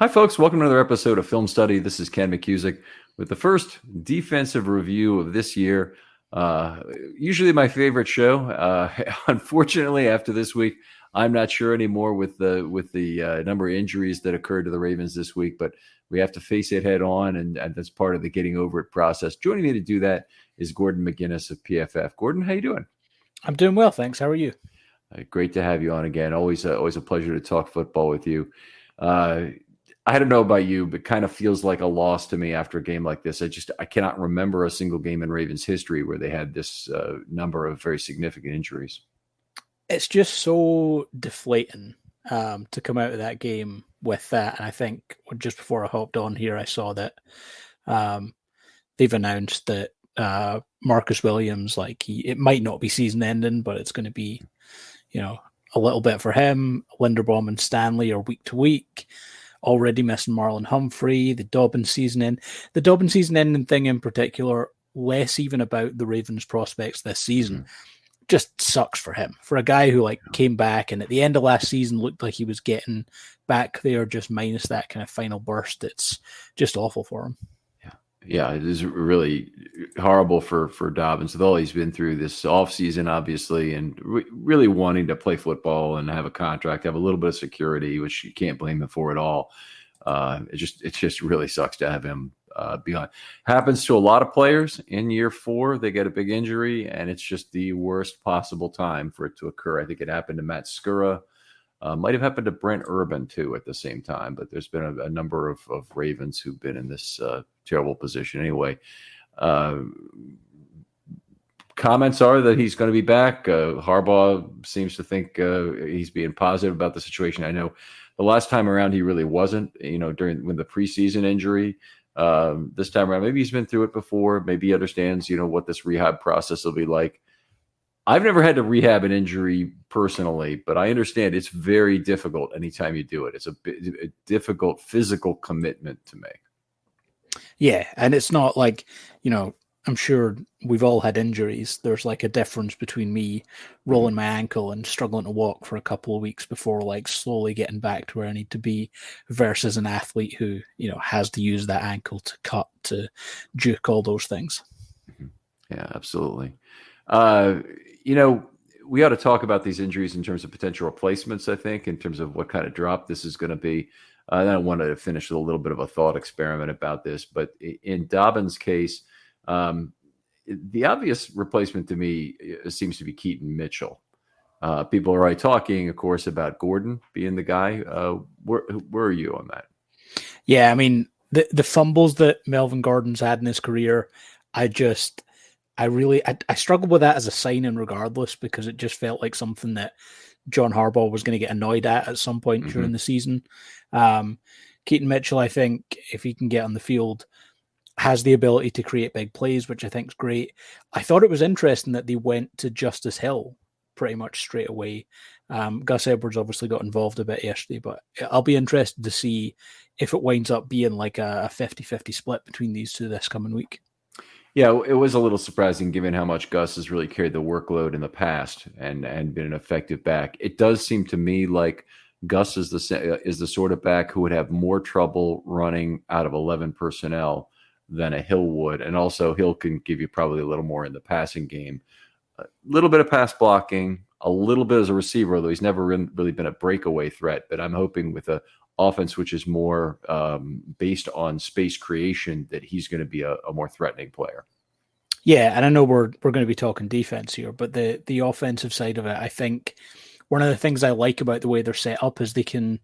Hi, folks. Welcome to another episode of Film Study. This is Ken McCusick with the first defensive review of this year. Usually my favorite show. Unfortunately, after this week, I'm not sure anymore with the number of injuries that occurred to the Ravens this week, but we have to face it head on, and that's part of the getting over it process. Joining me to do that is Gordon McGinnis of PFF. Gordon, how you doing? I'm doing well, thanks. How are you? Great to have you on again. Always a pleasure to talk football with you. I don't know about you, but kind of feels like a loss to me after a game like this. I cannot remember a single game in Ravens history where they had this number of very significant injuries. It's just so deflating to come out of that game with that. And I think just before I hopped on here, I saw that they've announced that Marcus Williams, it might not be season ending, but it's going to be, a little bit for him. Linderbaum and Stanley are week to week. Already missing Marlon Humphrey, the Dobbins season ending thing in particular, less even about the Ravens prospects this season, just sucks for him. For a guy who came back and at the end of last season looked like he was getting back there, just minus that kind of final burst, it's just awful for him. Yeah, it is really horrible for Dobbins with all he's been through this offseason, obviously, and really wanting to play football and have a contract, have a little bit of security, which you can't blame him for at all. It just really sucks to have him be on. Happens to a lot of players in year 4. They get a big injury, and it's just the worst possible time for it to occur. I think it happened to Matt Skura. Might have happened to Brent Urban, too, at the same time. But there's been a number of Ravens who've been in this terrible position anyway. Comments are that he's going to be back. Harbaugh seems to think he's being positive about the situation. I know the last time around he really wasn't, when the preseason injury. This time around, maybe he's been through it before. Maybe he understands, what this rehab process will be like. I've never had to rehab an injury personally, but I understand it's very difficult anytime you do it. It's a difficult physical commitment to make. Yeah, and it's not like, I'm sure we've all had injuries. There's a difference between me rolling my ankle and struggling to walk for a couple of weeks before slowly getting back to where I need to be versus an athlete who, has to use that ankle to cut, to juke, all those things. Yeah, absolutely. We ought to talk about these injuries in terms of potential replacements, I think, in terms of what kind of drop this is going to be. I wanted to finish with a little bit of a thought experiment about this, but in Dobbins' case, the obvious replacement to me seems to be Keaton Mitchell. People are already talking, of course, about Gordon being the guy. Where are you on that? Yeah, I mean, the fumbles that Melvin Gordon's had in his career, I struggled with that as a sign-in regardless, because it just felt like something that John Harbaugh was going to get annoyed at some point during the season. Keaton Mitchell, I think, if he can get on the field, has the ability to create big plays, which I think is great. I thought it was interesting that they went to Justice Hill pretty much straight away. Gus Edwards obviously got involved a bit yesterday, but I'll be interested to see if it winds up being like a 50-50 split between these two this coming week. Yeah, it was a little surprising given how much Gus has really carried the workload in the past and been an effective back. It does seem to me like Gus is the sort of back who would have more trouble running out of 11 personnel than a Hill would. And also Hill can give you probably a little more in the passing game. A little bit of pass blocking, a little bit as a receiver, although he's never really been a breakaway threat. But I'm hoping with a offense which is more based on space creation that he's going to be a more threatening player. Yeah, and I know we're going to be talking defense here, but the offensive side of it, I think one of the things I like about the way they're set up is they can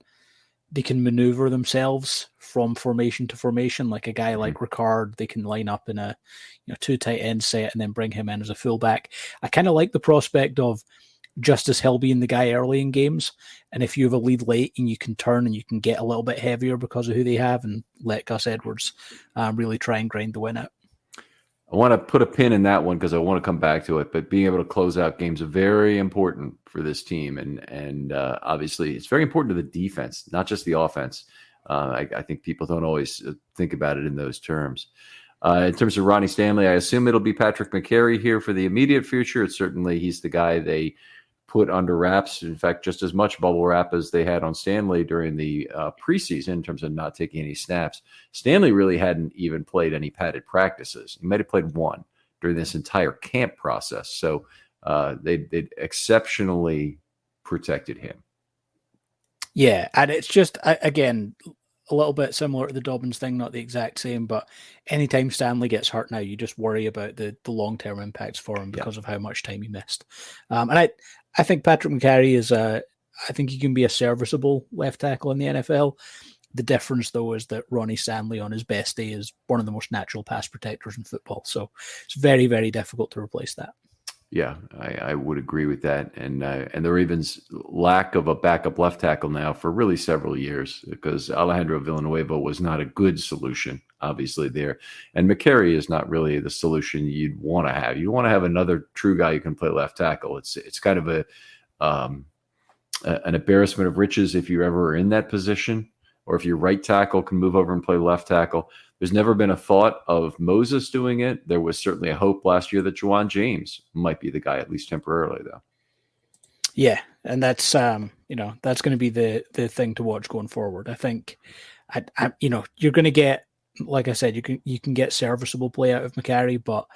maneuver themselves from formation to formation. Like a guy like Ricard, they can line up in a 2 tight end set and then bring him in as a fullback. I kind of like the prospect of Justice Hill being the guy early in games, and if you have a lead late and you can turn and you can get a little bit heavier because of who they have, and let Gus Edwards really try and grind the win out. I want to put a pin in that one because I want to come back to it, but being able to close out games is very important for this team. And obviously it's very important to the defense, not just the offense. I think people don't always think about it in those terms. In terms of Ronnie Stanley, I assume it'll be Patrick McCary here for the immediate future. It's certainly he's the guy they put under wraps. In fact, just as much bubble wrap as they had on Stanley during the preseason in terms of not taking any snaps. Stanley really hadn't even played any padded practices. He might have played one during this entire camp process. So they exceptionally protected him. Yeah, and it's just, again, a little bit similar to the Dobbins thing, not the exact same, but anytime Stanley gets hurt now, you just worry about the long-term impacts for him because of how much time he missed. And I think Patrick McCarry I think he can be a serviceable left tackle in the NFL. The difference, though, is that Ronnie Stanley on his best day is one of the most natural pass protectors in football. So it's very, very difficult to replace that. Yeah, I would agree with that. And the Ravens' lack of a backup left tackle now for really several years, because Alejandro Villanueva was not a good solution, obviously, there. And McCarry is not really the solution you'd want to have. You want to have another true guy who can play left tackle. It's kind of an embarrassment of riches if you ever are in that position, or if your right tackle can move over and play left tackle. There's never been a thought of Moses doing it. There was certainly a hope last year that Juwan James might be the guy, at least temporarily, though. Yeah, and that's that's going to be the thing to watch going forward. I think, you're going to get, like I said, you can get serviceable play out of McCarry, but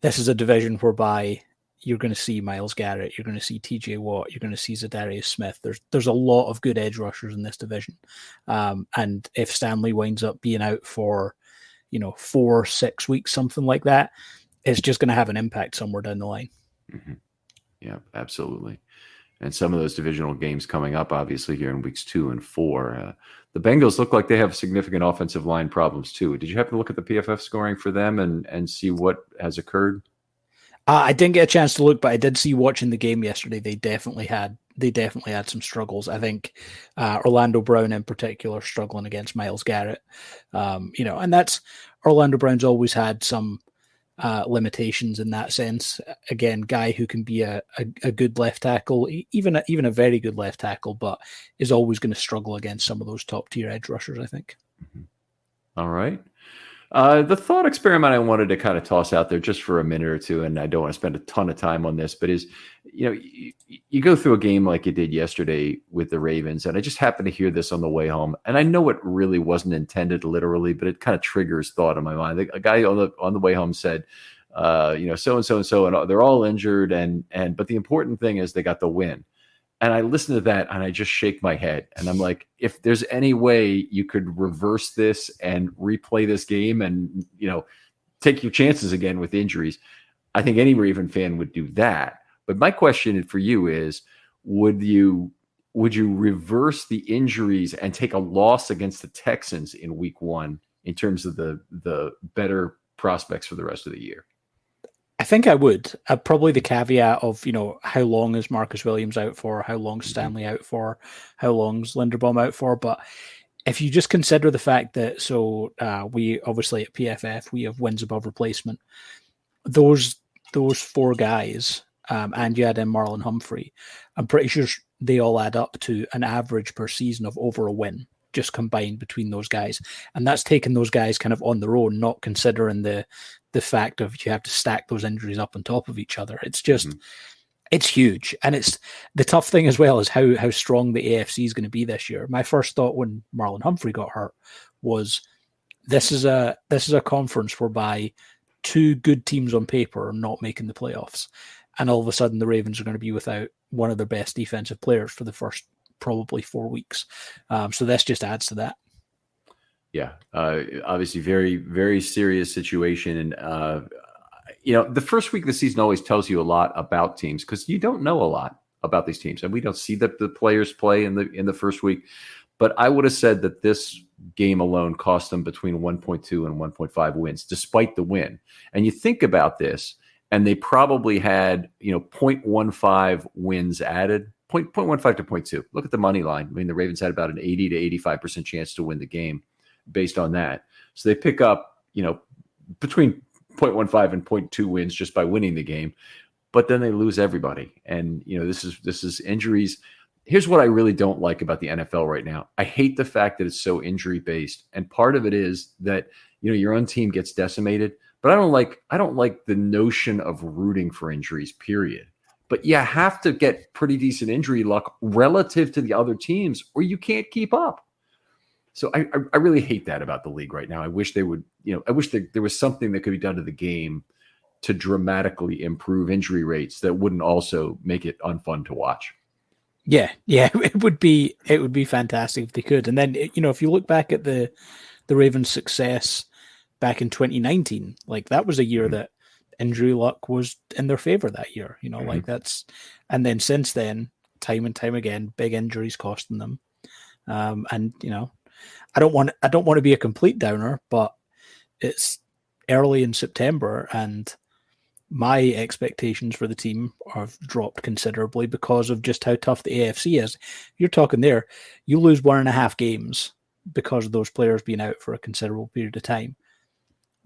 this is a division whereby you're going to see Myles Garrett, you're going to see TJ Watt, you're going to see Zadarius Smith. There's a lot of good edge rushers in this division. And if Stanley winds up being out for, 4-6 weeks, something like that, it's just going to have an impact somewhere down the line. Mm-hmm. Yeah, absolutely. And some of those divisional games coming up, obviously, here in weeks 2 and 4. The Bengals look like they have significant offensive line problems, too. Did you happen to look at the PFF scoring for them and see what has occurred? I didn't get a chance to look, but I did see watching the game yesterday. They definitely had some struggles. I think Orlando Brown in particular struggling against Myles Garrett. And that's Orlando Brown's always had some limitations in that sense. Again, guy who can be a good left tackle, even a very good left tackle, but is always going to struggle against some of those top tier edge rushers, I think. Mm-hmm. All right. The thought experiment I wanted to kind of toss out there just for a minute or two, and I don't want to spend a ton of time on this, but is, you go through a game like you did yesterday with the Ravens, and I just happened to hear this on the way home, and I know it really wasn't intended literally, but it kind of triggers thought in my mind. A guy on the way home said, so and so and so, and they're all injured, but the important thing is they got the win. And I listen to that and I just shake my head. And I'm like, if there's any way you could reverse this and replay this game and, take your chances again with injuries, I think any Raven fan would do that. But my question for you is, would you reverse the injuries and take a loss against the Texans in week 1 in terms of the better prospects for the rest of the year? I think I would. Probably the caveat of, how long is Marcus Williams out for? How long is Stanley out for? How long is Linderbaum out for? But if you just consider the fact that, we obviously at PFF, we have wins above replacement. Those 4 guys, and you add in Marlon Humphrey, I'm pretty sure they all add up to an average per season of over a win, just combined between those guys. And that's taken those guys kind of on their own, not considering the fact of you have to stack those injuries up on top of each other. It's just, it's huge. And it's the tough thing as well is how strong the AFC is going to be this year. My first thought when Marlon Humphrey got hurt was this is a conference whereby 2 good teams on paper are not making the playoffs. And all of a sudden the Ravens are going to be without one of their best defensive players for the first probably 4 weeks. So this just adds to that. Yeah, obviously very, very serious situation. And, the first week of the season always tells you a lot about teams because you don't know a lot about these teams. And we don't see the players play in the first week. But I would have said that this game alone cost them between 1.2 and 1.5 wins, despite the win. And you think about this, and they probably had, 0.15 wins added, 0.15 to 0.2. Look at the money line. I mean, the Ravens had about an 80 to 85% chance to win the game based on that. So they pick up, between 0.15 and 0.2 wins just by winning the game, but then they lose everybody. And, this is injuries. Here's what I really don't like about the NFL right now. I hate the fact that it's so injury based. And part of it is that, your own team gets decimated, but I don't like the notion of rooting for injuries, period. but you have to get pretty decent injury luck relative to the other teams, or you can't keep up. So I really hate that about the league right now. I wish they would, I wish there was something that could be done to the game to dramatically improve injury rates that wouldn't also make it unfun to watch. Yeah, it would be fantastic if they could. And then if you look back at the Ravens' success back in 2019, like that was a year that injury luck was in their favor that year. Like that's, and then since then, time and time again, big injuries costing them. And I don't want to be a complete downer, but it's early in September and my expectations for the team have dropped considerably because of just how tough the AFC is. You're talking there, you lose 1.5 games because of those players being out for a considerable period of time.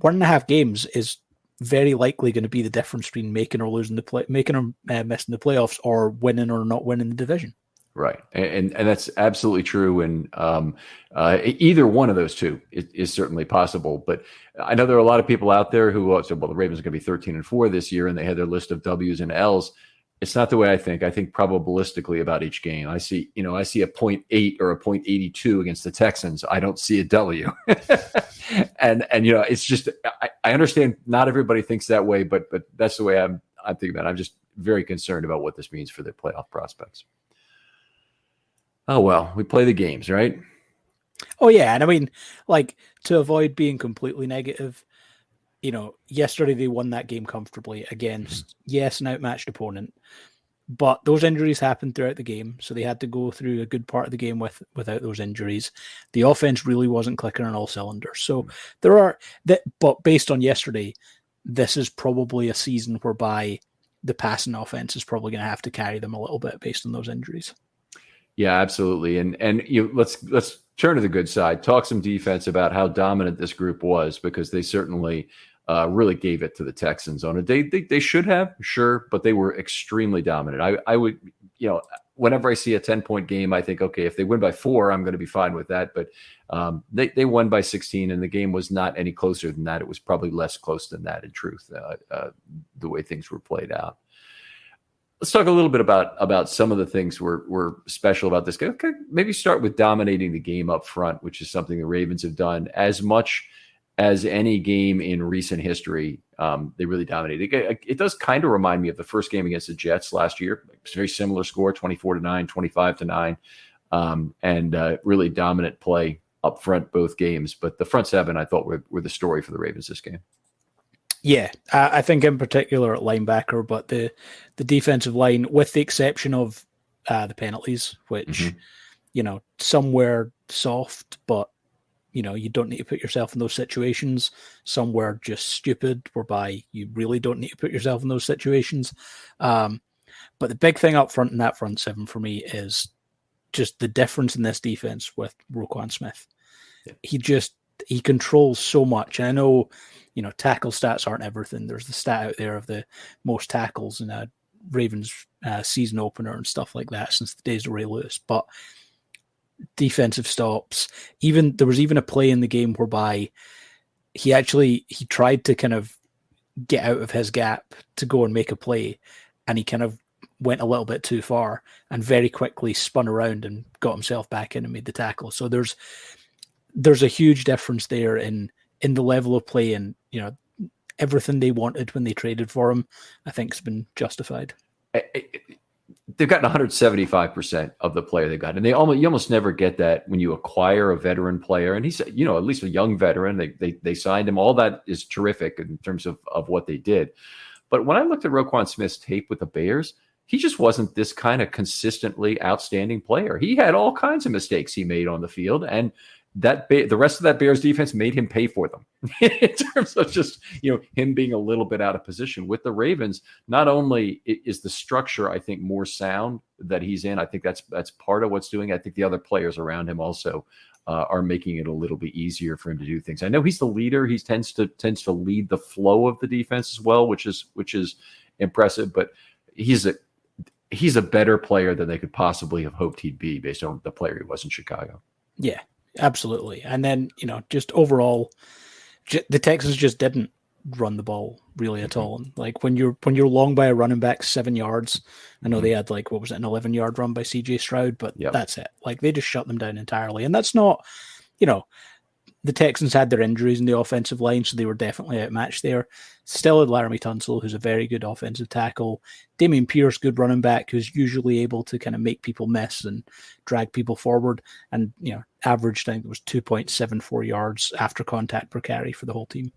1.5 games is very likely going to be the difference between making or missing the playoffs, or winning or not winning the division. Right. And that's absolutely true. And either one of those two is certainly possible. But I know there are a lot of people out there who said, well, the Ravens are going to be 13-4 this year, and they had their list of W's and L's. It's not the way I think. I think probabilistically about each game. I see a 0.8 or a 0.82 against the Texans. I don't see a W. and it's just, I understand not everybody thinks that way, but that's the way I'm thinking about it. I'm just very concerned about what this means for their playoff prospects. Oh, well, we play the games, right? Oh, yeah. And I mean, like, to avoid being completely negative, yesterday they won that game comfortably against, yes, an outmatched opponent. But those injuries happened throughout the game, so they had to go through a good part of the game without those injuries. The offense really wasn't clicking on all cylinders. So but based on yesterday, this is probably a season whereby the passing offense is probably going to have to carry them a little bit based on those injuries. Yeah, absolutely. And let's turn to the good side. Talk some defense about how dominant this group was, because they certainly really gave it to the Texans on a day they should have, sure, but they were extremely dominant. I would, whenever I see a 10-point game, I think, okay, if they win by 4, I'm going to be fine with that. But they won by 16, and the game was not any closer than that. It was probably less close than that, in truth, the way things were played out. Let's talk a little bit about some of the things were special about this game. Okay, maybe start with dominating the game up front, which is something the Ravens have done as much as any game in recent history. They really dominated. It does kind of remind me of the first game against the Jets last year. It's a very similar score, 24-9, 25-9, and really dominant play up front both games. But the front seven, I thought, were the story for the Ravens this game. Yeah, I think in particular at linebacker, but the defensive line, with the exception of the penalties, which, somewhere soft, but, you don't need to put yourself in those situations. Somewhere just stupid, whereby you really don't need to put yourself in those situations. But the big thing up front in that front seven for me is just the difference in this defense with Roquan Smith. Yeah. He controls so much. And I know, tackle stats aren't everything. There's the stat out there of the most tackles in a Ravens season opener and stuff like that since the days of Ray Lewis. But defensive stops, there was even a play in the game whereby he tried to kind of get out of his gap to go and make a play, and he kind of went a little bit too far and very quickly spun around and got himself back in and made the tackle. So there's a huge difference there in the level of play, and everything they wanted when they traded for him, I think, has been justified. They've gotten 175% of the player they got, and you almost never get that when you acquire a veteran player. And he's, at least a young veteran. They signed him. All that is terrific in terms of what they did. But when I looked at Roquan Smith's tape with the Bears, he just wasn't this kind of consistently outstanding player. He had all kinds of mistakes he made on the field, and the rest of that Bears defense made him pay for them in terms of just, him being a little bit out of position. With the Ravens, not only is the structure, I think, more sound that he's in, I think that's part of what's doing. I think the other players around him also are making it a little bit easier for him to do things. I know he's the leader. He tends to lead the flow of the defense as well, which is impressive, but he's a better player than they could possibly have hoped he'd be based on the player he was in Chicago. Yeah. Absolutely. And then, just overall, the Texans just didn't run the ball really at all. And like when you're long by a running back 7 yards, I know they had like, what was it, an 11-yard run by CJ Stroud, but that's it. Like they just shut them down entirely. And that's not, the Texans had their injuries in the offensive line, so they were definitely outmatched there. Still had Laramie Tunsil, who's a very good offensive tackle. Dameon Pierce, good running back, who's usually able to kind of make people miss and drag people forward. And, averaged, I think it was 2.74 yards after contact per carry for the whole team.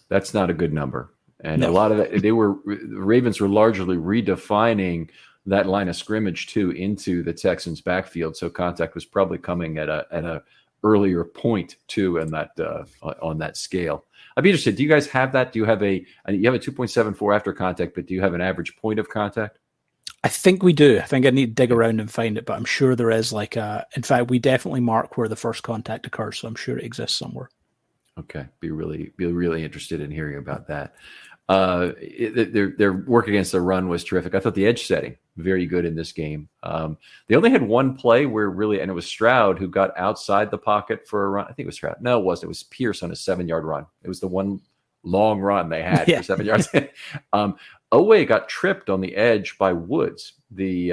That's not a good number. And a lot of that, the Ravens were largely redefining that line of scrimmage too into the Texans backfield. So contact was probably coming at a earlier point too in that on that scale. I'd be interested. Do you guys have that? Do you have you have a 2.74 after contact, but do you have an average point of contact? I think we do. I think I need to dig around and find it, but I'm sure there is in fact, we definitely mark where the first contact occurs. So I'm sure it exists somewhere. Okay. Be really interested in hearing about that. Their work against the run was terrific. I thought the edge setting very good in this game. They only had one play where and it was Stroud who got outside the pocket for a run. I think it was Stroud. No, it wasn't. It was Pierce on a 7-yard run. It was the one long run they had for 7 yards. Owe got tripped on the edge by Woods, the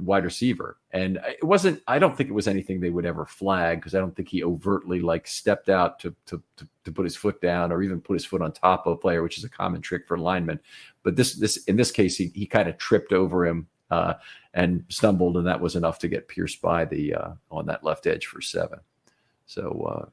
wide receiver. And it wasn't, I don't think it was anything they would ever flag, because I don't think he overtly stepped out to put his foot down or even put his foot on top of a player, which is a common trick for linemen. But in this case, he kind of tripped over him and stumbled, and that was enough to get Pierce by on that left edge for 7. So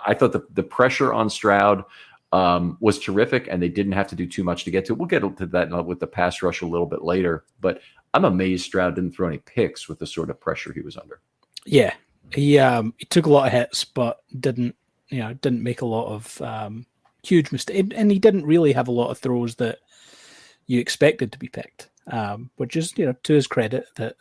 I thought the pressure on Stroud was terrific, and they didn't have to do too much to get to it. We'll get to that with the pass rush a little bit later, but I'm amazed Stroud didn't throw any picks with the sort of pressure he was under. Yeah, he took a lot of hits, but didn't make a lot of huge mistakes, and he didn't really have a lot of throws that you expected to be picked, which is to his credit. That,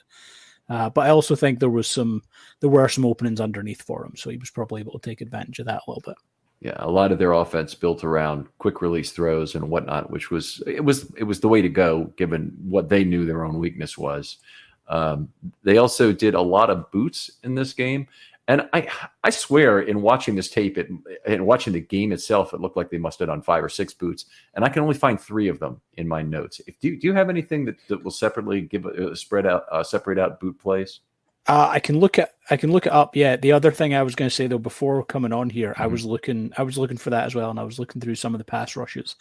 but I also think there were some openings underneath for him, so he was probably able to take advantage of that a little bit. Yeah, a lot of their offense built around quick release throws and whatnot, which was the way to go given what they knew their own weakness was. They also did a lot of boots in this game, and I swear in watching this tape and watching the game itself, it looked like they must have done 5 or 6 boots, and I can only find 3 of them in my notes. Do you have anything that will separately give separate out boot plays? I can look it up. Yeah. The other thing I was going to say though, before coming on here, I was looking for that as well. And I was looking through some of the pass rushes,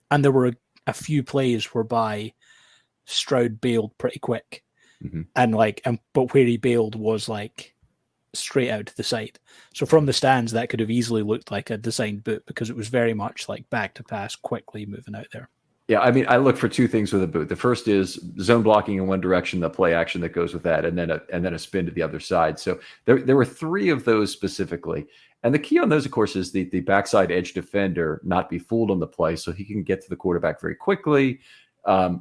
and there were a few plays whereby Stroud bailed pretty quick, but where he bailed was straight out to the side. So from the stands, that could have easily looked like a designed boot, because it was very much back to pass quickly moving out there. Yeah, I mean, I look for 2 things with a boot. The first is zone blocking in one direction, the play action that goes with that, and then a spin to the other side. So there were 3 of those specifically. And the key on those, of course, is the backside edge defender not be fooled on the play, so he can get to the quarterback very quickly,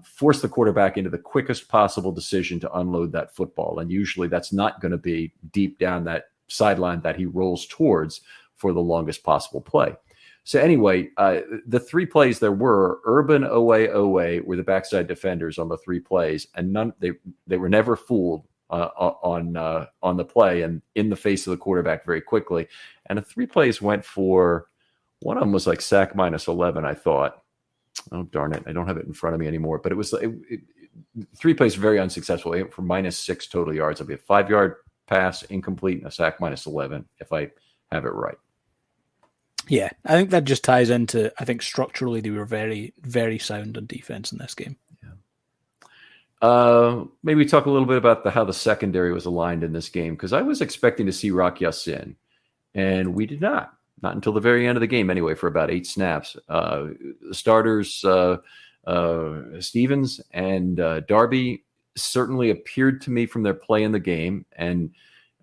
force the quarterback into the quickest possible decision to unload that football. And usually that's not going to be deep down that sideline that he rolls towards for the longest possible play. So anyway, the 3 plays there were Urban, Owe were the backside defenders on the 3 plays, and they were never fooled on the play and in the face of the quarterback very quickly. And the 3 plays went for, one of them was sack -11, I thought. Oh, darn it. I don't have it in front of me anymore, but it was 3 plays very unsuccessful. They went for -6 total yards. It'll be a 5-yard pass, incomplete, and a sack -11, if I have it right. Yeah, I think that just ties into, I think structurally they were very, very sound on defense in this game. Yeah. Maybe talk a little bit about how the secondary was aligned in this game, because I was expecting to see Rock Ya-Sin, and we did not until the very end of the game anyway, for about 8 snaps. The starters, Stevens and Darby, certainly appeared to me from their play in the game, and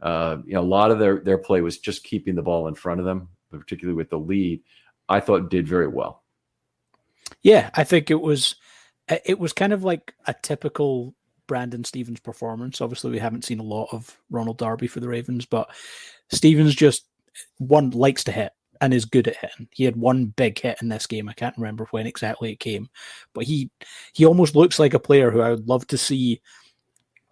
a lot of their play was just keeping the ball in front of them, particularly with the lead. I thought did very well. Yeah, I think it was kind of like a typical Brandon Stevens performance. Obviously, we haven't seen a lot of Ronald Darby for the Ravens, but Stevens just likes to hit and is good at hitting. He had one big hit in this game. I can't remember when exactly it came, but he almost looks like a player who I would love to see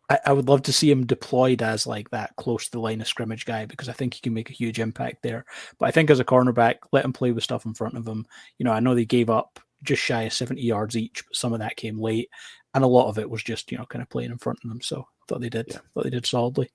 I would love to see him deployed as like that close to the line of scrimmage guy, because I think he can make a huge impact there. But I think as a cornerback, let him play with stuff in front of him. I know they gave up just shy of 70 yards each, but some of that came late, and a lot of it was just kind of playing in front of them. So I thought they did solidly.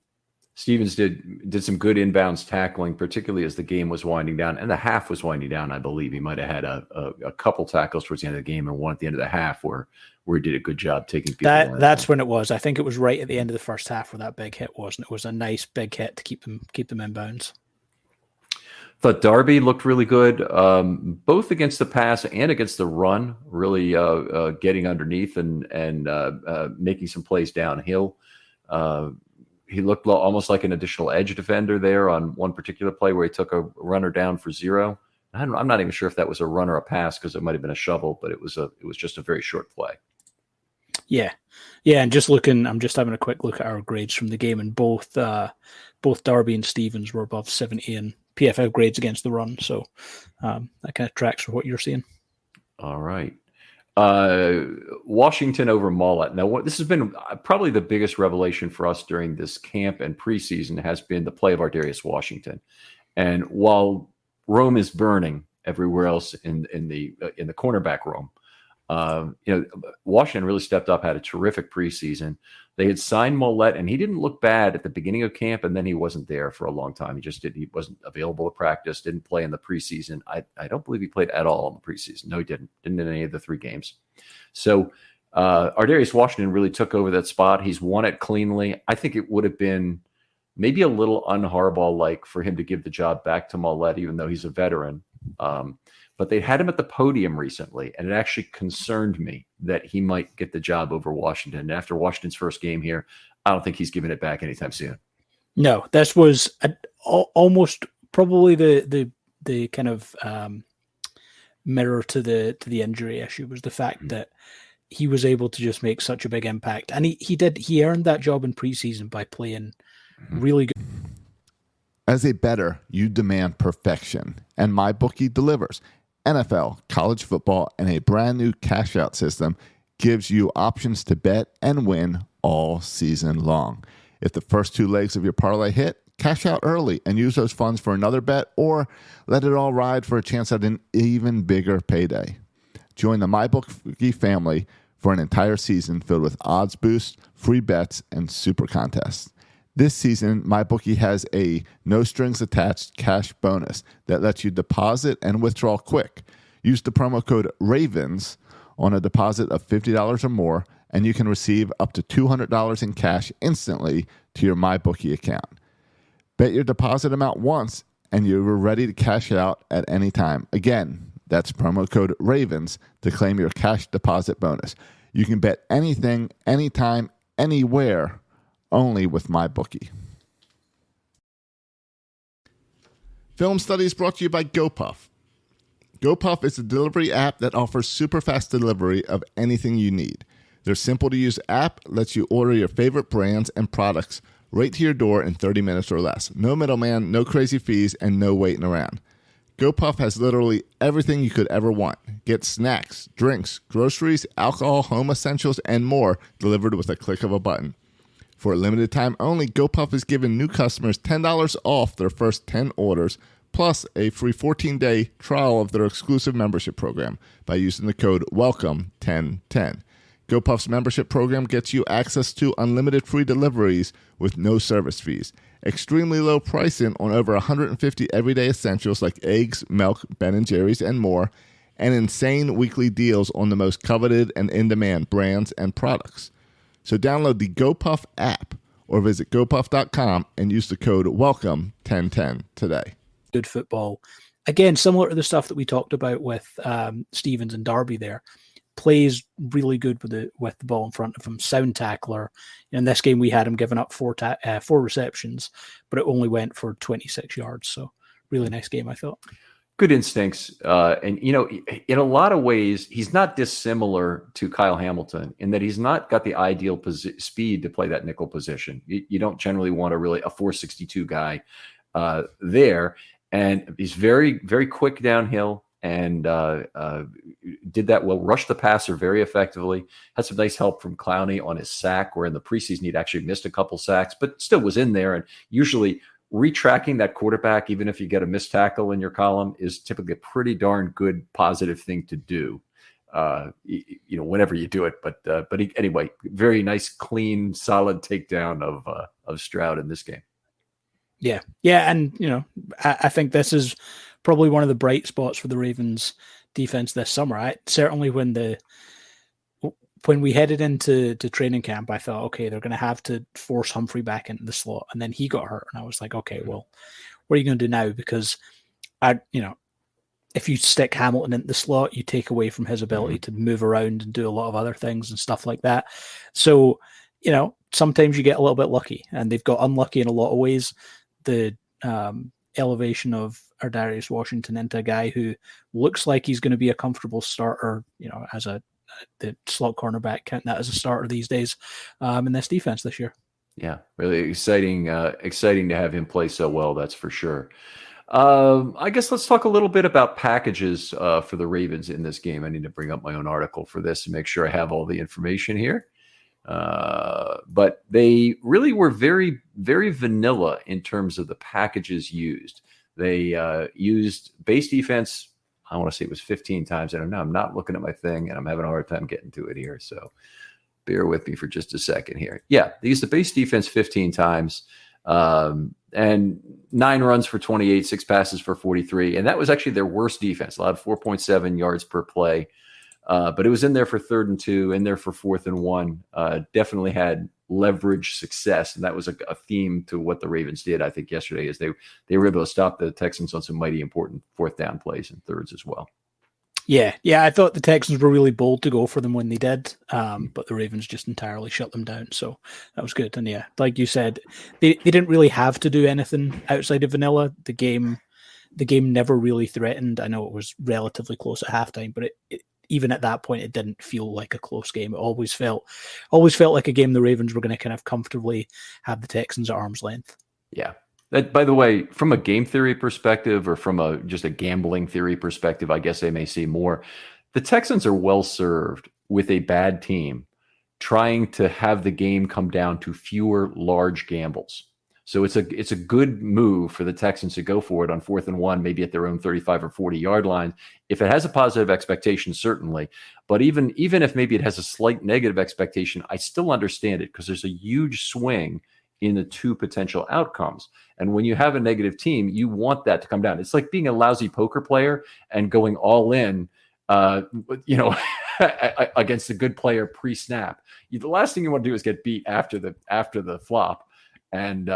Stevens did some good inbounds tackling, particularly as the game was winding down and the half was winding down. I believe he might have had a couple tackles towards the end of the game and one at the end of the half where he did a good job taking people. That's when it was. I think it was right at the end of the first half where that big hit was, and it was a nice big hit to keep them inbounds. Thought Darby looked really good, both against the pass and against the run. Really getting underneath and making some plays downhill. He looked almost like an additional edge defender there on one particular play where he took a runner down for 0. I'm not even sure if that was a run or a pass because it might have been a shovel, but it was just a very short play. Yeah. And I'm just having a quick look at our grades from the game, and both Darby and Stevens were above 70 in PFF grades against the run. So that kind of tracks for what you're seeing. All right. Washington over Mollett. Now, this has been probably the biggest revelation for us during this camp and preseason has been the play of Ardarius Washington. And while Rome is burning everywhere else in the cornerback room, Washington really stepped up, had a terrific preseason. They had signed Mollett, and he didn't look bad at the beginning of camp, and then he wasn't there for a long time. He wasn't available to practice, didn't play in the preseason. I don't believe he played at all in the preseason. No, he didn't in any of the 3 games. So Ardarius Washington really took over that spot. He's won it cleanly. I think it would have been maybe a little un-Harbaugh-like for him to give the job back to Mollett, even though he's a veteran. But they had him at the podium recently, and it actually concerned me that he might get the job over Washington. And after Washington's first game here, I don't think he's giving it back anytime soon. No, this was almost probably the kind of mirror to the injury issue was the fact that he was able to just make such a big impact. And he earned that job in preseason by playing really good. As a bettor, you demand perfection, and MyBookie delivers. NFL, college football, and a brand new cash out system gives you options to bet and win all season long. If the first 2 legs of your parlay hit, cash out early and use those funds for another bet, or let it all ride for a chance at an even bigger payday. Join the MyBookie family for an entire season filled with odds boosts, free bets, and super contests. This season, MyBookie has a no-strings-attached cash bonus that lets you deposit and withdraw quick. Use the promo code RAVENS on a deposit of $50 or more, and you can receive up to $200 in cash instantly to your MyBookie account. Bet your deposit amount once, and you're ready to cash out at any time. Again, that's promo code RAVENS to claim your cash deposit bonus. You can bet anything, anytime, anywhere, only with MyBookie. Film Study is brought to you by GoPuff. GoPuff is a delivery app that offers super fast delivery of anything you need. Their simple-to-use app lets you order your favorite brands and products right to your door in 30 minutes or less. No middleman, no crazy fees, and no waiting around. GoPuff has literally everything you could ever want. Get snacks, drinks, groceries, alcohol, home essentials, and more delivered with a click of a button. For a limited time only, GoPuff is giving new customers $10 off their first 10 orders, plus a free 14-day trial of their exclusive membership program by using the code WELCOME1010. GoPuff's membership program gets you access to unlimited free deliveries with no service fees, extremely low pricing on over 150 everyday essentials like eggs, milk, Ben & Jerry's, and more, and insane weekly deals on the most coveted and in-demand brands and products. So download the GoPuff app or visit gopuff.com and use the code WELCOME1010 today. Good football. Again, similar to the stuff that we talked about with Stevens and Darby there. Plays really good with the ball in front of him. Sound tackler. In this game, we had him giving up four receptions, but it only went for 26 yards. So really nice game, I thought. Good instincts. And, in a lot of ways, he's not dissimilar to Kyle Hamilton in that he's not got the ideal speed to play that nickel position. You don't generally want a 4.62 guy there. And he's very, very quick downhill, and did that well. Rushed the passer very effectively. Had some nice help from Clowney on his sack, where in the preseason he'd actually missed a couple sacks, but still was in there. And usually retracking that quarterback, even if you get a missed tackle in your column, is typically a pretty darn good positive thing to do. Whenever you do it, but anyway, very nice, clean, solid takedown of Stroud in this game. Yeah, and I think this is probably one of the bright spots for the Ravens defense this summer. Certainly when we headed into training camp, I thought, okay, they're going to have to force Humphrey back into the slot, and then he got hurt, and I was like, okay, well, what are you going to do now? Because if you stick Hamilton into the slot, you take away from his ability to move around and do a lot of other things and stuff like that. So, sometimes you get a little bit lucky, and they've got unlucky in a lot of ways. The elevation of Ardarius Washington into a guy who looks like he's going to be a comfortable starter, as the slot cornerback, count that as a starter these days in this defense this year. Yeah, really exciting to have him play so well, that's for sure. I guess let's talk a little bit about packages for the Ravens in this game. I need to bring up my own article for this and make sure I have all the information here. But they really were very, very vanilla in terms of the packages used. They used base defense, I want to say it was 15 times. I don't know. I'm not looking at my thing, and I'm having a hard time getting to it here. So bear with me for just a second here. Yeah, they used the base defense 15 times. And 9 runs for 28, 6 passes for 43. And that was actually their worst defense, allowed 4.7 yards per play. But it was in there for 3rd and 2, in there for 4th and 1. Definitely had leverage success. And that was a theme to what the Ravens did, I think, yesterday, is they were able to stop the Texans on some mighty important 4th down plays and thirds as well. Yeah, I thought the Texans were really bold to go for them when they did, but the Ravens just entirely shut them down. So that was good. And yeah, like you said, they didn't really have to do anything outside of vanilla. The game never really threatened. I know it was relatively close at halftime, but it even at that point, it didn't feel like a close game. It always felt like a game the Ravens were going to kind of comfortably have the Texans at arm's length. Yeah. That, by the way, from a game theory perspective or from just a gambling theory perspective, I guess they may see more. The Texans are well served with a bad team trying to have the game come down to fewer large gambles. So it's a good move for the Texans to go for it on 4th and 1, maybe at their own 35 or 40 yard line. If it has a positive expectation, certainly. But even if maybe it has a slight negative expectation, I still understand it because there's a huge swing in the two potential outcomes. And when you have a negative team, you want that to come down. It's like being a lousy poker player and going all in, against a good player pre-snap. The last thing you want to do is get beat after the flop. And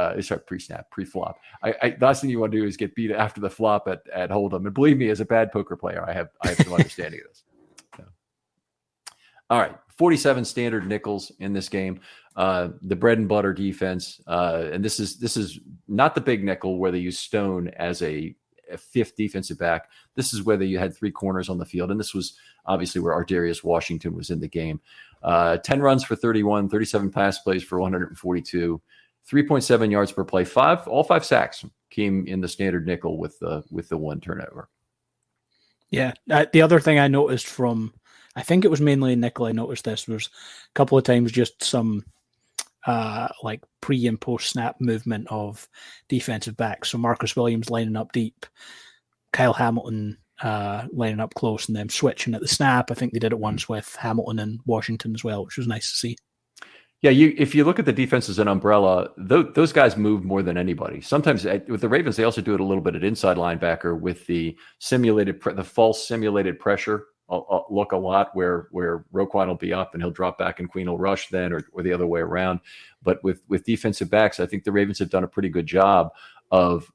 pre-snap, pre-flop. The last thing you want to do is get beat after the flop at Hold'em. And believe me, as a bad poker player, I have some understanding of this. So. All right, 47 standard nickels in this game. The bread and butter defense, and this is not the big nickel where they use Stone as a fifth defensive back. This is where you had 3 corners on the field, and this was obviously where Ardarius Washington was in the game. 10 runs for 31, 37 pass plays for 142. 3.7 yards per play. All 5 sacks came in the standard nickel with the 1 turnover. Yeah. The other thing I noticed from, I think it was mainly in nickel, I noticed this was a couple of times just some like pre and post snap movement of defensive backs. So Marcus Williams lining up deep, Kyle Hamilton lining up close, and then switching at the snap. I think they did it once with Hamilton and Washington as well, which was nice to see. Yeah, if you look at the defense as an umbrella, those guys move more than anybody. Sometimes with the Ravens, they also do it a little bit at inside linebacker with the false simulated pressure. I'll look a lot where Roquan will be up and he'll drop back and Queen will rush then, or the other way around. But with defensive backs, I think the Ravens have done a pretty good job of.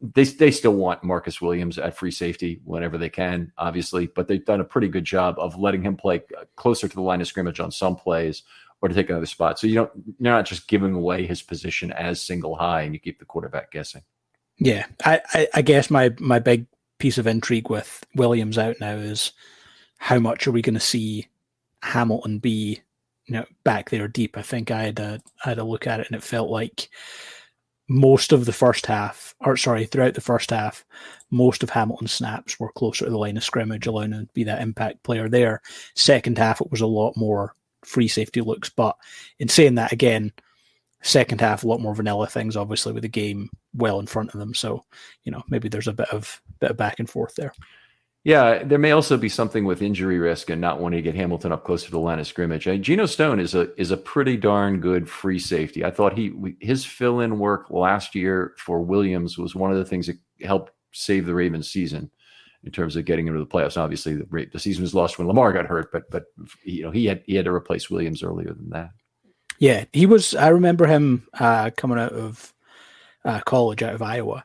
They still want Marcus Williams at free safety whenever they can, obviously, but they've done a pretty good job of letting him play closer to the line of scrimmage on some plays, or to take another spot. So you're not just giving away his position as single high and you keep the quarterback guessing. Yeah. I guess my big piece of intrigue with Williams out now is how much are we going to see Hamilton be, back there deep? I think I had a look at it and it felt like throughout the first half, most of Hamilton's snaps were closer to the line of scrimmage, allowing him to be that impact player there. Second half, it was a lot more free safety looks. But in saying that, again, second half, a lot more vanilla things, obviously, with the game well in front of them. So, maybe there's a bit of back and forth there. Yeah, there may also be something with injury risk and not wanting to get Hamilton up closer to the line of scrimmage. Geno Stone is a pretty darn good free safety. I thought his fill-in work last year for Williams was one of the things that helped save the Ravens season in terms of getting into the playoffs. Obviously, the season was lost when Lamar got hurt, but he had to replace Williams earlier than that. Yeah, he was. I remember him coming out of college, out of Iowa.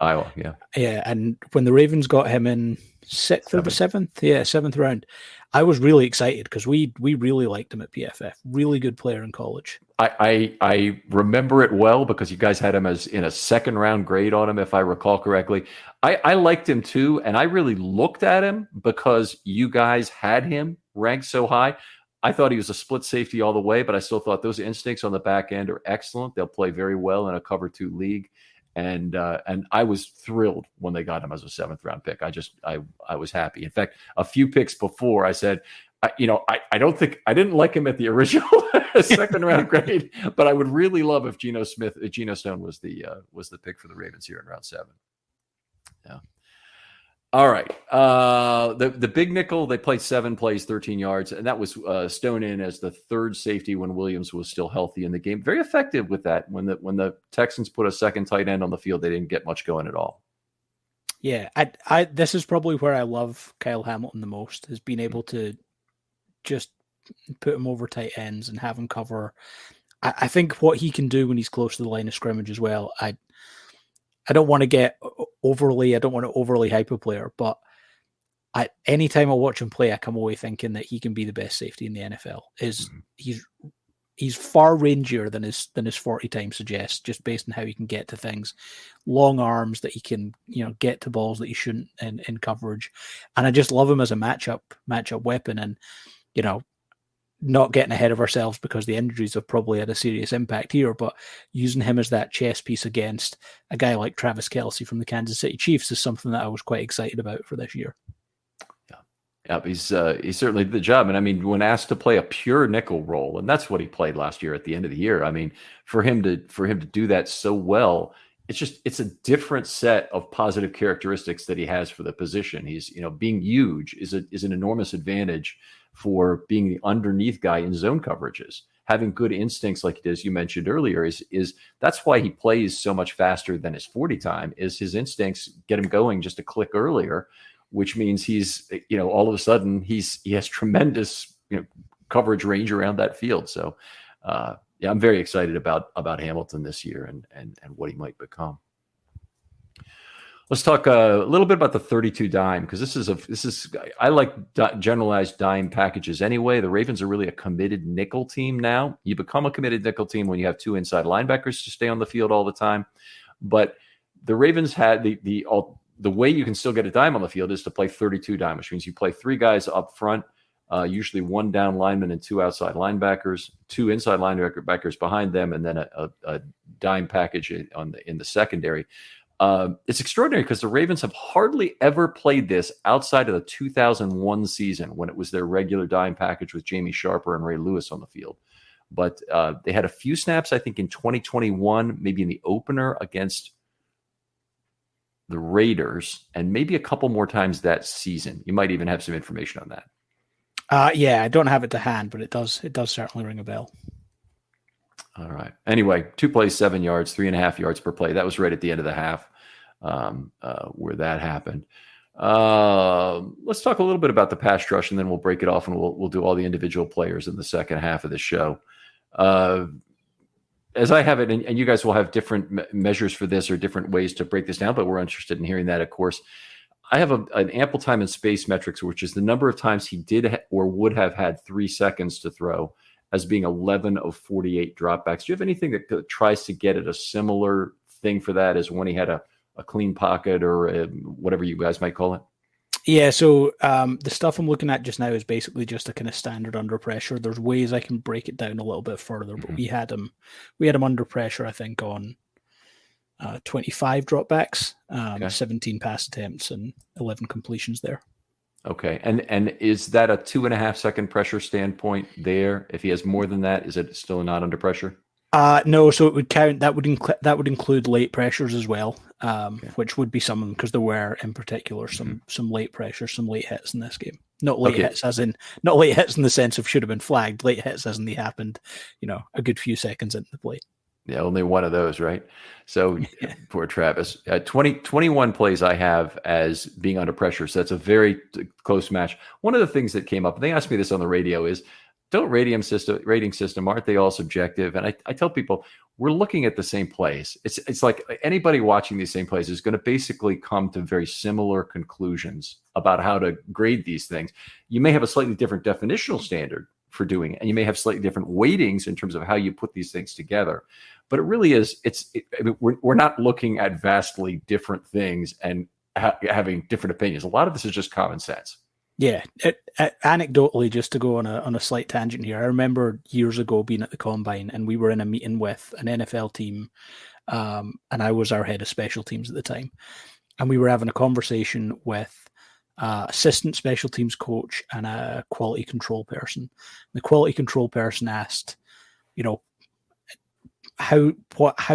Yeah, and when the Ravens got him in seventh round, I was really excited because we really liked him at PFF. Really good player in college. I remember it well because you guys had him as in a second round grade on him, if I recall correctly. I liked him too, and I really looked at him because you guys had him ranked so high. I thought he was a split safety all the way, but I still thought those instincts on the back end are excellent. They'll play very well in a cover 2 league. And I was thrilled when they got him as a 7th round pick. I was happy. In fact, a few picks before I said, I didn't like him at the original second round grade, but I would really love if Geno Stone was the pick for the Ravens here in round 7. Yeah. All right. The big nickel, they played 7 plays, 13 yards, and that was Stone in as the third safety when Williams was still healthy in the game. Very effective with that. When the Texans put a second tight end on the field, they didn't get much going at all. Yeah, this is probably where I love Kyle Hamilton the most, is being able to just put him over tight ends and have him cover. I think what he can do when he's close to the line of scrimmage as well. I don't want to overly hype a player, but anytime I watch him play, I come away thinking that he can be the best safety in the NFL. He's far rangier than his 40 time suggests, just based on how he can get to things. Long arms that he can, get to balls that he shouldn't in coverage. And I just love him as a matchup weapon. And, not getting ahead of ourselves because the injuries have probably had a serious impact here, but using him as that chess piece against a guy like Travis Kelce from the Kansas City Chiefs is something that I was quite excited about for this year. Yeah, he's certainly did the job. And I mean, when asked to play a pure nickel role, and that's what he played last year at the end of the year. I mean, for him to do that so well, it's a different set of positive characteristics that he has for the position. He's, being huge is an enormous advantage for being the underneath guy in zone coverages. Having good instincts, like as you mentioned earlier, is that's why he plays so much faster than his 40 time. Is his instincts get him going just a click earlier, which means he's, all of a sudden he has tremendous, coverage range around that field. So, I'm very excited about Hamilton this year and what he might become. Let's talk a little bit about the 32 dime, because I like generalized dime packages anyway. The Ravens are really a committed nickel team now. You become a committed nickel team when you have 2 inside linebackers to stay on the field all the time. But the Ravens had the way you can still get a dime on the field is to play 32 dime, which means you play 3 guys up front, usually 1 down lineman and 2 outside linebackers, 2 inside linebackers behind them, and then a dime package in the secondary. It's extraordinary because the Ravens have hardly ever played this outside of the 2001 season when it was their regular dime package with Jamie Sharper and Ray Lewis on the field. But they had a few snaps, I think, in 2021, maybe in the opener against the Raiders, and maybe a couple more times that season. You might even have some information on that. Yeah, I don't have it to hand, but it does certainly ring a bell. All right. Anyway, 2 plays, 7 yards, 3.5 yards per play. That was right at the end of the half where that happened. Let's talk a little bit about the pass rush, and then we'll break it off, and we'll do all the individual players in the second half of the show. As I have it, and you guys will have different measures for this or different ways to break this down, but we're interested in hearing that, of course. I have an ample time and space metrics, which is the number of times he did or would have had 3 seconds to throw, as being 11 of 48 dropbacks. Do you have anything that tries to get at a similar thing for that as when he had a clean pocket or whatever you guys might call it? Yeah, so the stuff I'm looking at just now is basically just a kind of standard under pressure. There's ways I can break it down a little bit further, but we had him under pressure, I think, on 25 dropbacks, Okay. 17 pass attempts, and 11 completions there. Okay. And is that a 2.5 second pressure standpoint there? If he has more than that, is it still not under pressure? No, so it would count. That would include late pressures as well, which would be some of them, because there were in particular some late pressures, some late hits in this game. Not late hits not late hits in the sense of should have been flagged. Late hits as in they happened, a good few seconds into the play. Yeah, only one of those, right? So poor Travis. 21 plays I have as being under pressure. So that's a very close match. One of the things that came up, and they asked me this on the radio, is don't rating system, aren't they all subjective? And I tell people, we're looking at the same plays. It's like anybody watching these same plays is going to basically come to very similar conclusions about how to grade these things. You may have a slightly different definitional standard for doing it, and you may have slightly different weightings in terms of how you put these things together. But it really is, we're not looking at vastly different things and having different opinions. A lot of this is just common sense. Yeah, anecdotally, just to go on a slight tangent here, I remember years ago being at the Combine, and we were in a meeting with an NFL team, and I was our head of special teams at the time, and we were having a conversation with assistant special teams coach and a quality control person. The quality control person asked, how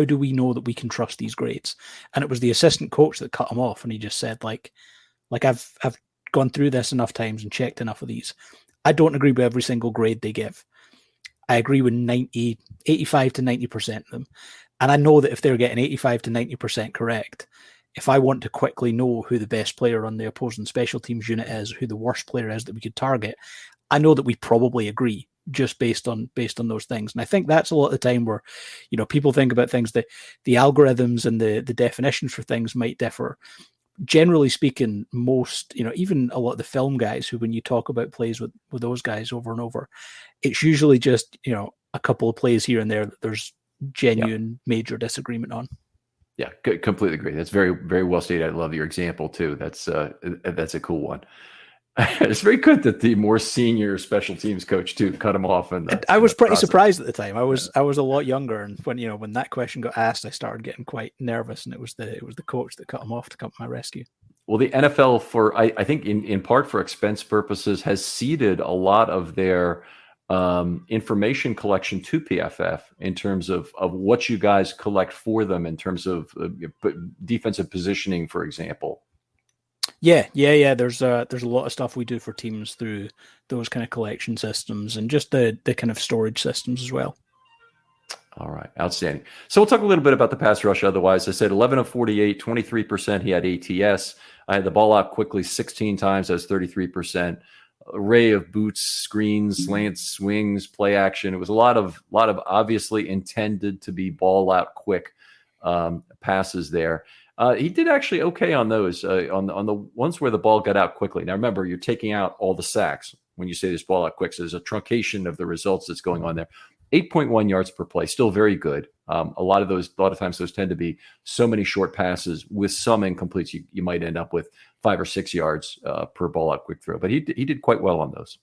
do we know that we can trust these grades? And it was the assistant coach that cut him off, and he just said, like I've gone through this enough times and checked enough of these. I don't agree with every single grade they give. I agree with 85 to 90% of them. And I know that if they're getting 85 to 90% correct, if I want to quickly know who the best player on the opposing special teams unit is, who the worst player is that we could target, I know that we probably agree just based on those things. And I think that's a lot of the time where, people think about things, the algorithms and the definitions for things might differ. Generally speaking, most, even a lot of the film guys who, when you talk about plays with those guys over and over, it's usually just, a couple of plays here and there that there's genuine major disagreement on. Yeah, completely agree. That's very, very well stated. I love your example too. That's a cool one. It's very good that the more senior special teams coach too cut him off. And I was pretty surprised at the time. I was a lot younger, and when that question got asked, I started getting quite nervous, and it was the coach that cut him off to come to my rescue. Well, the NFL, I think in part for expense purposes, has ceded a lot of their information collection to PFF in terms of what you guys collect for them in terms of defensive positioning, for example. Yeah. There's a lot of stuff we do for teams through those kind of collection systems and just the kind of storage systems as well. All right. Outstanding. So we'll talk a little bit about the pass rush. Otherwise, I said 11 of 48, 23%. He had ATS. I had the ball out quickly 16 times. That's 33%. Array of boots, screens, slants, swings, play action. It was a lot of obviously intended to be ball out quick passes there. He did actually okay on those, on the ones where the ball got out quickly. Now, remember, you're taking out all the sacks when you say this ball out quick. So there's a truncation of the results that's going on there. 8.1 yards per play, still very good. A lot of times those tend to be so many short passes with some incompletes. You might end up with 5 or 6 yards per ball out quick throw. But he did quite well on those.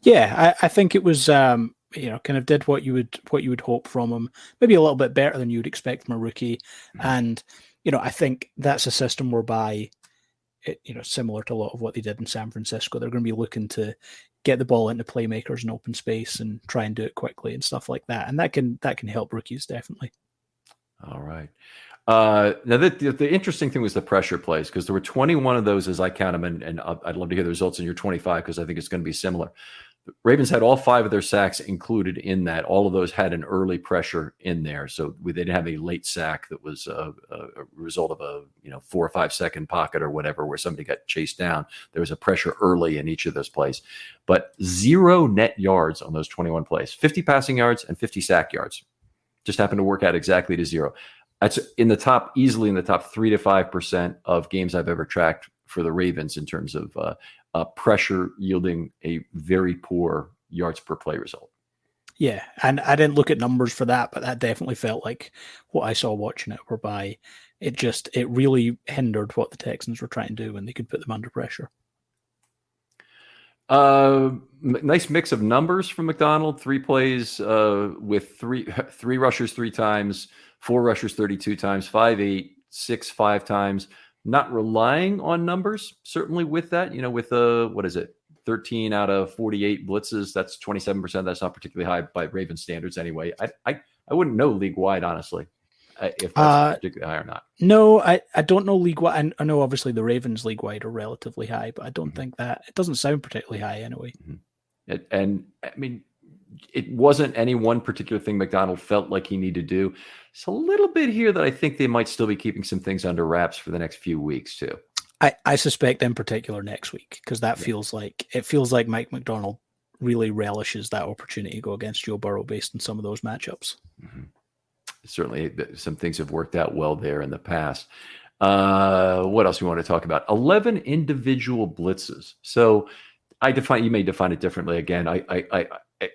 Yeah, I think it was kind of did what you would hope from him. Maybe a little bit better than you would expect from a rookie. Mm-hmm. And I think that's a system whereby, similar to a lot of what they did in San Francisco, they're going to be looking to get the ball into playmakers in open space and try and do it quickly and stuff like that. And that can help rookies, definitely. All right. Now, the interesting thing was the pressure plays, because there were 21 of those as I count them, and I'd love to hear the results in your 25 because I think it's going to be similar. The Ravens had all 5 of their sacks included in that. All of those had an early pressure in there, so they didn't have a late sack that was a result of a 4 or 5 second pocket or whatever where somebody got chased down. There was a pressure early in each of those plays, but 0 net yards on those 21 plays. 50 passing yards and 50 sack yards just happened to work out exactly to 0. That's easily in the top 3 to 5% of games I've ever tracked for the Ravens in terms of pressure yielding a very poor yards per play result. Yeah, and I didn't look at numbers for that, but that definitely felt like what I saw watching it, whereby it really hindered what the Texans were trying to do when they could put them under pressure. Nice mix of numbers from McDonald. 3 plays with three rushers 3 times, 4 rushers 32 times, 5-8, 6-5 times. Not relying on numbers, certainly with that. With what is it? 13 out of 48 blitzes. That's 27%. That's not particularly high by Raven standards anyway. I wouldn't know league wide, honestly, if that's particularly high or not. No, I don't know league wide. I know obviously the Ravens league wide are relatively high, but I don't think that it doesn't sound particularly high anyway. And I mean, it wasn't any one particular thing McDonald felt like he needed to do. It's a little bit here that I think they might still be keeping some things under wraps for the next few weeks too. I suspect in particular next week, because that feels like Mike McDonald really relishes that opportunity to go against Joe Burrow based on some of those matchups. Certainly some things have worked out well there in the past. What else we want to talk about? 11 individual blitzes. So you may define it differently. Again,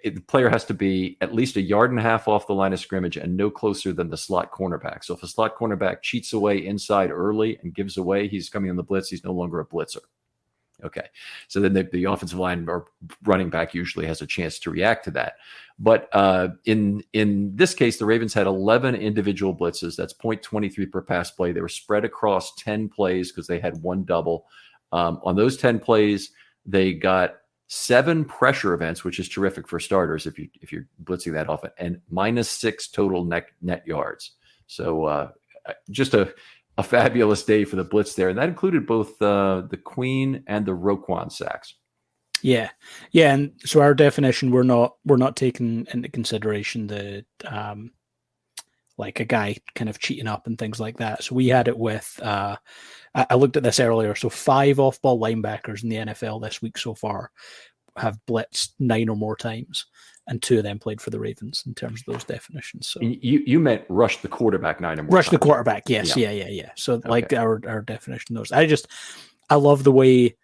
the player has to be at least 1.5 yards off the line of scrimmage and no closer than the slot cornerback. So if a slot cornerback cheats away inside early and gives away, he's coming on the blitz. He's no longer a blitzer. Okay. So then the offensive line or running back usually has a chance to react to that. But in this case, the Ravens had 11 individual blitzes. That's 0.23 per pass play. They were spread across 10 plays because they had one double. On those 10 plays, they got 7 pressure events, which is terrific for starters if you're blitzing that often, and -6 total net yards. So just a fabulous day for the blitz there, and that included both the Queen and the Roquan sacks. Yeah, and so our definition, we're not taking into consideration the like a guy kind of cheating up and things like that. So we had it with I looked at this earlier. So 5 off-ball linebackers in the NFL this week so far have blitzed 9 or more times, and 2 of them played for the Ravens in terms of those definitions. So you meant rush the quarterback 9 or more. Rush times. The quarterback, yes, yeah. So like our definition of those. I love the way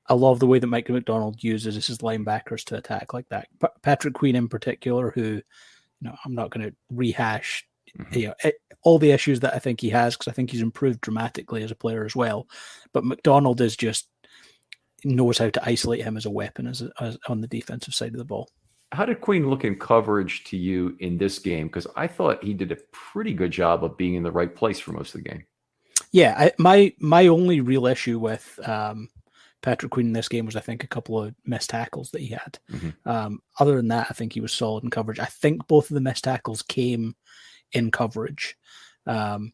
that Mike McDonald uses his linebackers to attack like that. Patrick Queen in particular, who I'm not going to rehash all the issues that I think he has, because I think he's improved dramatically as a player as well. But McDonald is just knows how to isolate him as a weapon as on the defensive side of the ball. How did Queen look in coverage to you in this game? Because I thought he did a pretty good job of being in the right place for most of the game. Yeah, my only real issue with Patrick Queen in this game was, I think, a couple of missed tackles that he had. Other than that, I think he was solid in coverage. I think both of the missed tackles came in coverage. And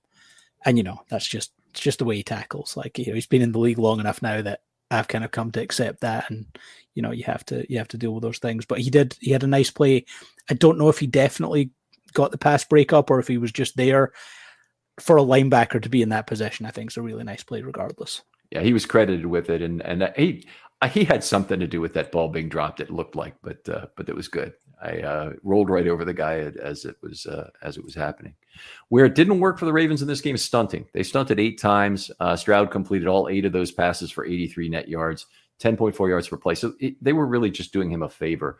that's just the way he tackles. Like, he's been in the league long enough now that I've kind of come to accept that, and you have to deal with those things. But he had a nice play. I don't know if he definitely got the pass breakup or if he was just there. For a linebacker to be in that position, I think is a really nice play regardless. Yeah, he was credited with it, and he had something to do with that ball being dropped, it looked like, but it was good. I rolled right over the guy as it was happening. Where it didn't work for the Ravens in this game is stunting. They stunted 8 times. Stroud completed all 8 of those passes for 83 net yards, 10.4 yards per play. So they were really just doing him a favor.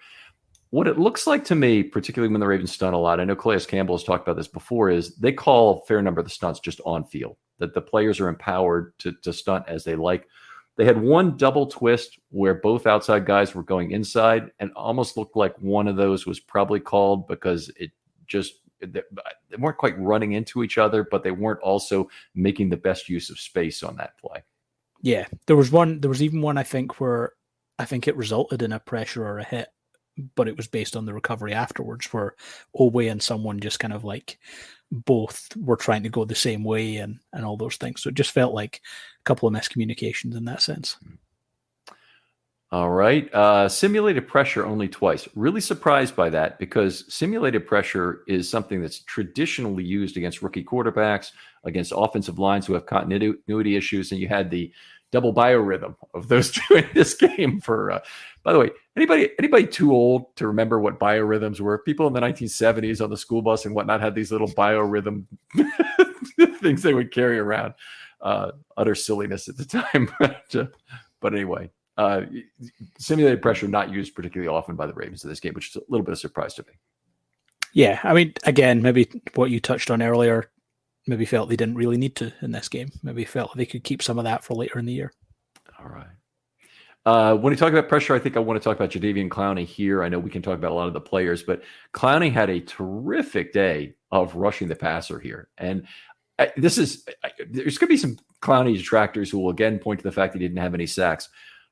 What it looks like to me, particularly when the Ravens stunt a lot, I know Calais Campbell has talked about this before, is they call a fair number of the stunts just on field, that the players are empowered to stunt as they like. They had one double twist where both outside guys were going inside, and almost looked like one of those was probably called because they weren't quite running into each other, but they weren't also making the best use of space on that play. Yeah, there was even one, I think, where I think it resulted in a pressure or a hit, but it was based on the recovery afterwards, where Owe and someone just kind of like both were trying to go the same way and all those things. So it just felt like a couple of miscommunications in that sense. All right. Simulated pressure only twice. Really surprised by that, because simulated pressure is something that's traditionally used against rookie quarterbacks, against offensive lines who have continuity issues. And you had the double biorhythm of those two in this game for, by the way, anybody too old to remember what biorhythms were? People in the 1970s on the school bus and whatnot had these little biorhythm things they would carry around. Utter silliness at the time. But anyway, simulated pressure not used particularly often by the Ravens in this game, which is a little bit of a surprise to me. Yeah, I mean, again, maybe what you touched on earlier, maybe felt they didn't really need to in this game. Maybe felt they could keep some of that for later in the year. All right. When we talk about pressure, I think I want to talk about Jadeveon Clowney here. I know we can talk about a lot of the players, but Clowney had a terrific day of rushing the passer here. And there's going to be some Clowney detractors who will again point to the fact he didn't have any sacks.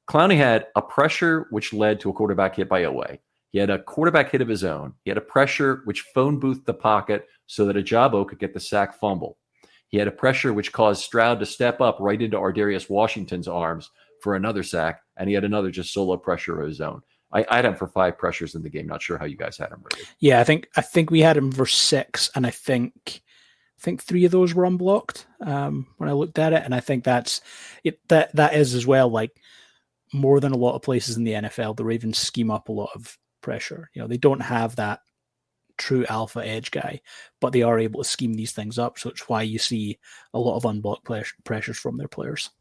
Clowney had a pressure which led to a quarterback hit by Oweh. He had a quarterback hit of his own. He had a pressure which phone boothed the pocket so that Ajabo could get the sack fumble. He had a pressure which caused Stroud to step up right into Ardarius Washington's arms for another sack, and he had another just solo pressure of his own. I had him for 5 pressures in the game. Not sure how you guys had him rated. Yeah, I think we had him for 6, and I think 3 of those were unblocked when I looked at it, and I think that is as well, like, more than a lot of places in the NFL. The Ravens scheme up a lot of pressure. They don't have that true alpha edge guy, but they are able to scheme these things up. So it's why you see a lot of unblocked pressures from their players.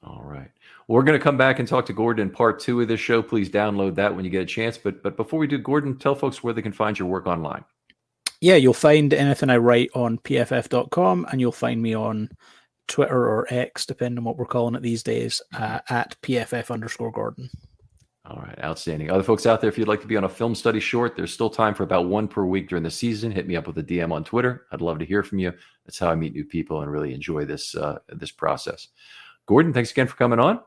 All right. Well, we're going to come back and talk to Gordon in part 2 of this show. Please download that when you get a chance. But before we do, Gordon, tell folks where they can find your work online. Yeah, you'll find anything I write on pff.com, and you'll find me on Twitter or X, depending on what we're calling it these days, at pff_Gordon. All right, outstanding. Other folks out there, if you'd like to be on a film study short, there's still time for about 1 per week during the season. Hit me up with a DM on Twitter. I'd love to hear from you. That's how I meet new people and really enjoy this process. Gordon, thanks again for coming on.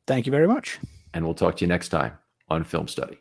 Thank you very much. And we'll talk to you next time on Film Study.